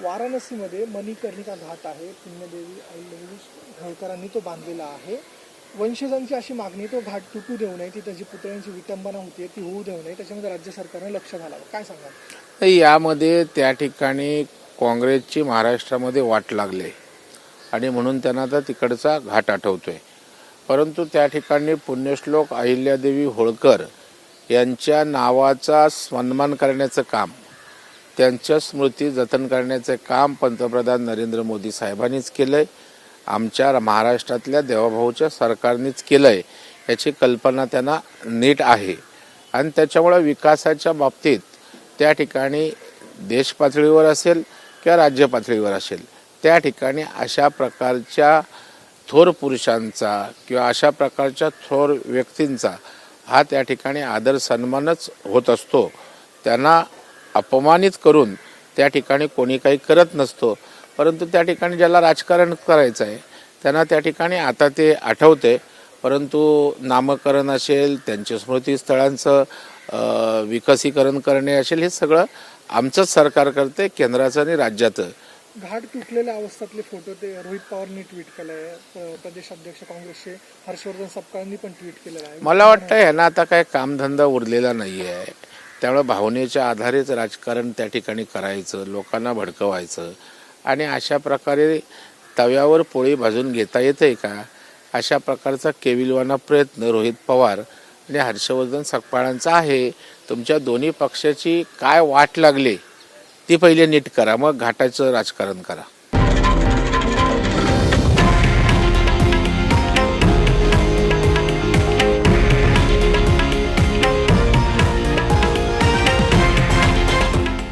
वाराणसीमध्ये मणिकर्णिका घाट आहे, पुण्यदेवी अहिल्यादेवी होळकरांनी तो बांधलेला आहे. वंशजांची अशी मागणी, तो घाट तुटू देऊ नये, तिथं जी पुतळ्यांची विटंबना होती ती होऊ देऊ नये, त्याच्यामध्ये राज्य सरकारने लक्ष घालावं. काय सांगाल? यामध्ये त्या ठिकाणी काँग्रेसची महाराष्ट्रामध्ये वाट लागले आणि म्हणून त्यांना आता तिकडचा घाट आठवतोय. परंतु त्या ठिकाणी पुण्यश्लोक अहिल्यादेवी होळकर यांच्या नावाचा सन्मान करण्याचं काम, त्यांच्या स्मृती जतन करण्याचे काम पंतप्रधान नरेंद्र मोदी साहेबांनीच केलं आहे. आमच्या महाराष्ट्रातल्या देवाभाऊच्या सरकारनेच केलं आहे. याची कल्पना त्यांना नीट आहे आणि त्याच्यामुळे विकासाच्या बाबतीत त्या ठिकाणी देश पातळीवर असेल किंवा राज्य पातळीवर असेल, त्या ठिकाणी अशा प्रकारच्या थोर पुरुषांचा किंवा अशा प्रकारच्या थोर व्यक्तींचा हा त्या ठिकाणी आदर सन्मानच होत असतो. त्यांना अपमानित करून त्या ठिकाणी कोणी काही करत नसतो. परंतु त्या ठिकाणी ज्याला राजकारण करायचं आहे त्यांना त्या ठिकाणी आता ते आठवते. परंतु नामकरण असेल, त्यांच्या स्मृतीस्थळांचं विकसीकरण करणे असेल, हे सगळं आमचंच सरकार करते, केंद्राचं आणि राज्याचं. घाट तुटलेल्या अवस्थेतले फोटो ते रोहित पवारनी ट्विट केलंय, प्रदेश अध्यक्ष काँग्रेसचे हर्षवर्धन सपकाळांनी पण ट्विट केलेलं आहे. मला वाटतं यांना आता काय कामधंदा उरलेला नाही आहे, त्यामुळे भावनेच्या आधारेच राजकारण त्या ठिकाणी करायचं, लोकांना भडकवायचं आणि अशा प्रकारे तव्यावर पोळी भाजून घेता येते का, अशा प्रकारचा केविलवाना प्रयत्न रोहित पवार आणि हर्षवर्धन सकपाळांचा आहे. तुमच्या दोन्ही पक्षाची काय वाट लागली ती पहिले नीट करा, मग घाटाचं राजकारण करा.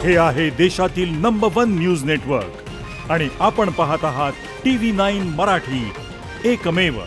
हे आहे देशातील नंबर 1 न्यूज नेटवर्क आणि आपण पाहत आहात TV9 मराठी, एकमेव.